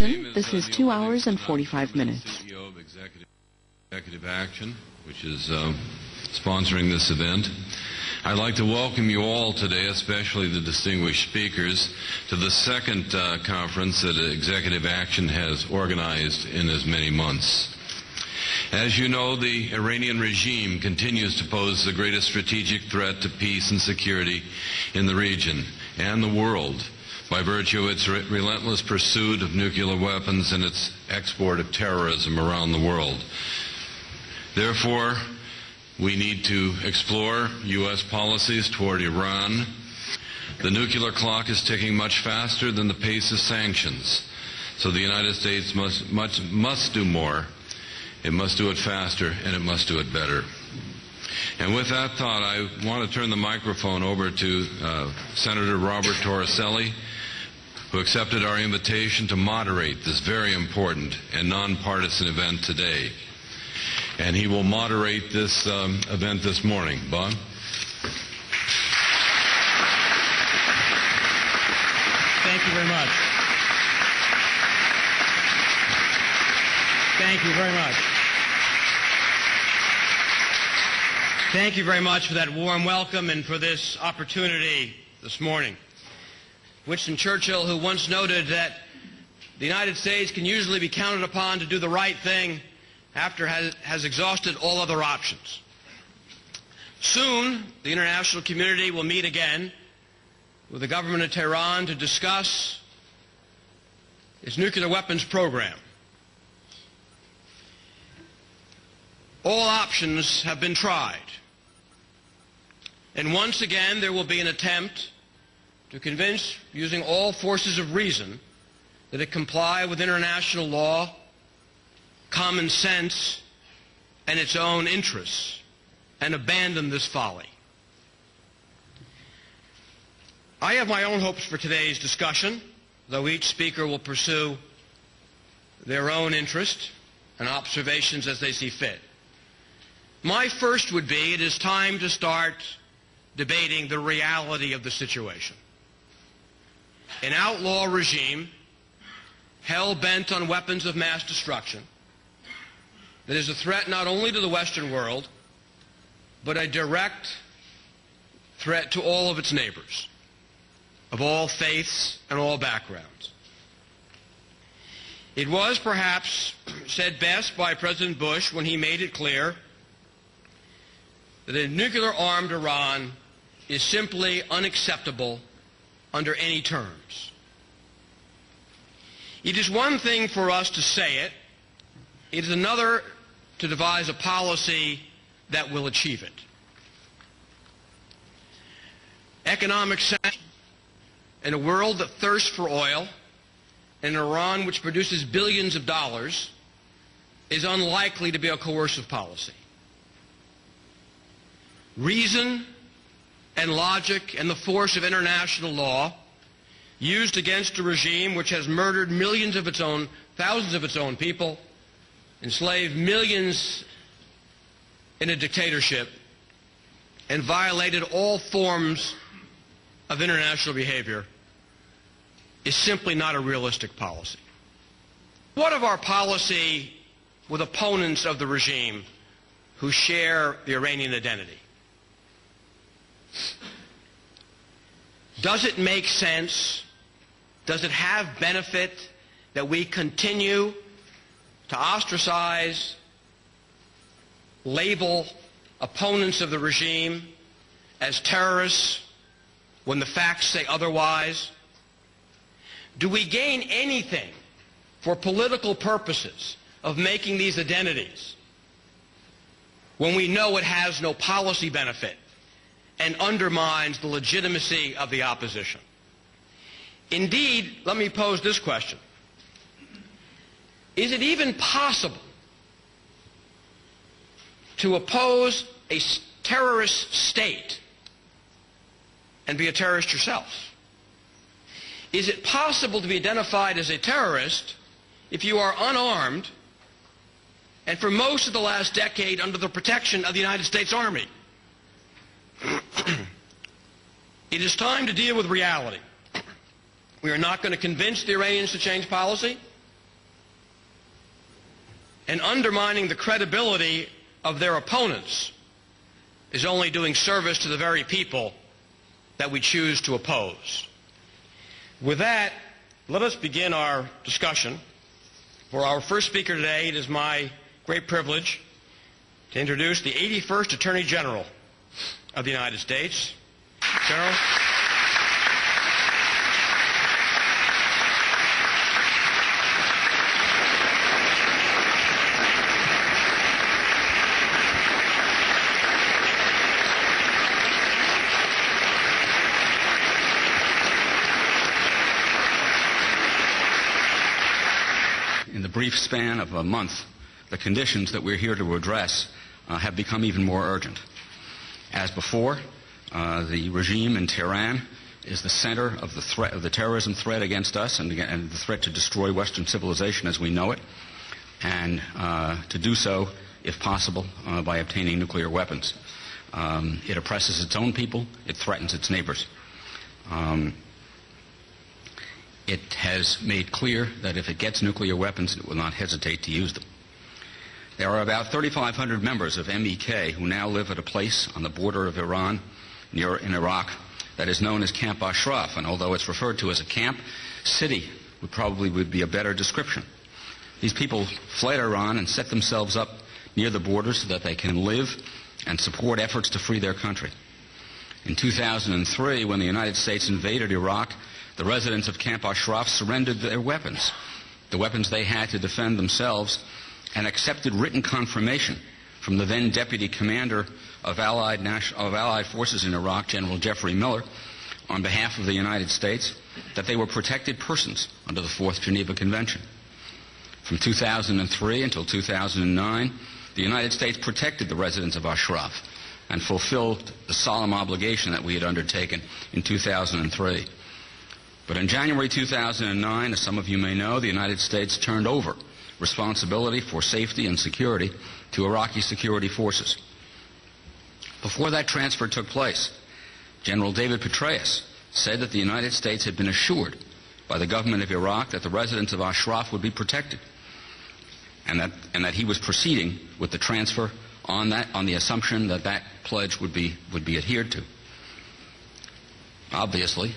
Washington. This is 2 hours and 45 minutes. CEO of Executive Action, which is sponsoring this event. I'd like to welcome you all today, especially the distinguished speakers, to the second conference that Executive Action has organized in as many months. As you know, the Iranian regime continues to pose the greatest strategic threat to peace and security in the region and the world by virtue of its relentless pursuit of nuclear weapons and its export of terrorism around the world. Therefore, we need to explore U.S. policies toward Iran. The nuclear clock is ticking much faster than the pace of sanctions, so the United States must do more. It must do it faster, and it must do it better. And with that thought, I want to turn the microphone over to Senator Robert Torricelli, who accepted our invitation to moderate this very important and nonpartisan event today. And he will moderate this event this morning. Bob? Thank you very much. Thank you very much. Thank you very much for that warm welcome and for this opportunity this morning. Winston Churchill, who once noted that the United States can usually be counted upon to do the right thing after it has exhausted all other options. Soon, the international community will meet again with the government of Tehran to discuss its nuclear weapons program. All options have been tried. And once again, there will be an attempt to convince, using all forces of reason, that it comply with international law, common sense, and its own interests, and abandon this folly. I have my own hopes for today's discussion, though each speaker will pursue their own interest and observations as they see fit. My first would be, it is time to start debating the reality of the situation. An outlaw regime, hell-bent on weapons of mass destruction, that is a threat not only to the Western world, but a direct threat to all of its neighbors, of all faiths and all backgrounds. It was perhaps said best by President Bush when he made it clear that a nuclear-armed Iran is simply unacceptable under any terms. It is one thing for us to say it. It is another to devise a policy that will achieve it. Economic sanctions in a world that thirsts for oil, and an Iran which produces billions of dollars, is unlikely to be a coercive policy. Reason and logic and the force of international law used against a regime which has murdered millions of its own, thousands of its own people, enslaved millions in a dictatorship, and violated all forms of international behavior, is simply not a realistic policy. What of our policy with opponents of the regime who share the Iranian identity? Does it make sense? Does it have benefit that we continue to ostracize, label opponents of the regime as terrorists when the facts say otherwise? Do we gain anything for political purposes of making these identities when we know it has no policy benefit and undermines the legitimacy of the opposition? Indeed, let me pose this question. Is it even possible to oppose a terrorist state and be a terrorist yourself? Is it possible to be identified as a terrorist if you are unarmed and for most of the last decade under the protection of the United States Army? It is time to deal with reality. We are not going to convince the Iranians to change policy. and undermining the credibility of their opponents is only doing service to the very people that we choose to oppose. With that, let us begin our discussion. For our first speaker today, it is my great privilege to introduce the 81st Attorney General of the United States. General. In the brief span of a month, the conditions that we're here to address have become even more urgent. As before, the regime in Tehran is the center of the threat of the terrorism threat against us and the threat to destroy Western civilization as we know it, and to do so, if possible, by obtaining nuclear weapons. It oppresses its own people. It threatens its neighbors. It has made clear that if it gets nuclear weapons, it will not hesitate to use them. There are about 3,500 members of MEK who now live at a place on the border of Iran, in Iraq, that is known as Camp Ashraf, and although it's referred to as a camp, city would be a better description. These people fled Iran and set themselves up near the border so that they can live and support efforts to free their country. In 2003, when the United States invaded Iraq, the residents of Camp Ashraf surrendered their weapons, the weapons they had to defend themselves, and accepted written confirmation from the then Deputy Commander of Allied Forces in Iraq, General Jeffrey Miller, on behalf of the United States, that they were protected persons under the Fourth Geneva Convention. From 2003 until 2009, the United States protected the residents of Ashraf and fulfilled the solemn obligation that we had undertaken in 2003. But in January 2009, as some of you may know, the United States turned over responsibility for safety and security to Iraqi security forces. Before that transfer took place, General David Petraeus said that the United States had been assured by the government of Iraq that the residents of Ashraf would be protected, and that he was proceeding with the transfer on the assumption that that pledge would be adhered to. Obviously,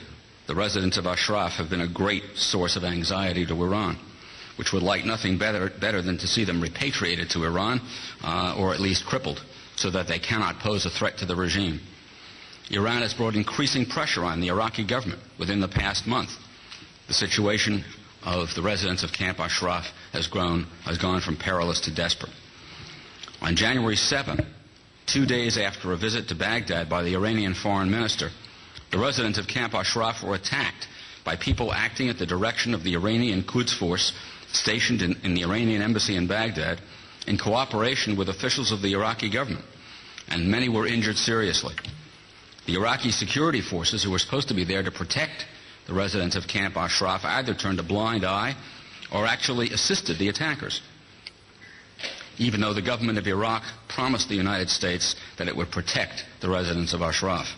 the residents of Ashraf have been a great source of anxiety to Iran, which would like nothing better than to see them repatriated to Iran, or at least crippled, so that they cannot pose a threat to the regime. Iran has brought increasing pressure on the Iraqi government within the past month. The situation of the residents of Camp Ashraf has gone from perilous to desperate. On January 7, 2 days after a visit to Baghdad by the Iranian foreign minister, the residents of Camp Ashraf were attacked by people acting at the direction of the Iranian Quds Force stationed in the Iranian embassy in Baghdad in cooperation with officials of the Iraqi government, and many were injured seriously. The Iraqi security forces, who were supposed to be there to protect the residents of Camp Ashraf, either turned a blind eye or actually assisted the attackers, even though the government of Iraq promised the United States that it would protect the residents of Ashraf.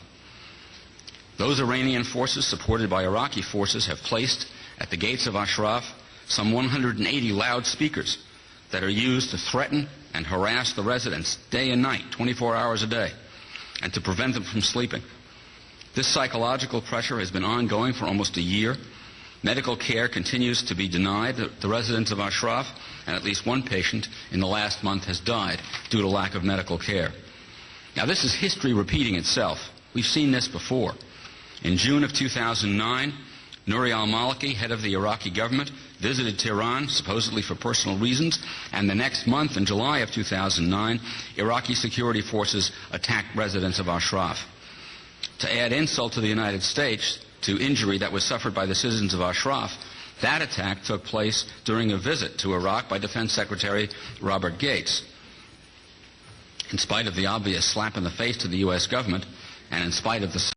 Those Iranian forces, supported by Iraqi forces, have placed at the gates of Ashraf some 180 loudspeakers that are used to threaten and harass the residents day and night, 24 hours a day, and to prevent them from sleeping. This psychological pressure has been ongoing for almost a year. Medical care continues to be denied the residents of Ashraf, and at least one patient in the last month has died due to lack of medical care. Now, this is history repeating itself. We've seen this before. In June of 2009, Nouri al-Maliki, head of the Iraqi government, visited Tehran, supposedly for personal reasons, and the next month, in July of 2009, Iraqi security forces attacked residents of Ashraf. To add insult to the United States, to injury that was suffered by the citizens of Ashraf, that attack took place during a visit to Iraq by Defense Secretary Robert Gates. In spite of the obvious slap in the face to the U.S. government, and in spite of the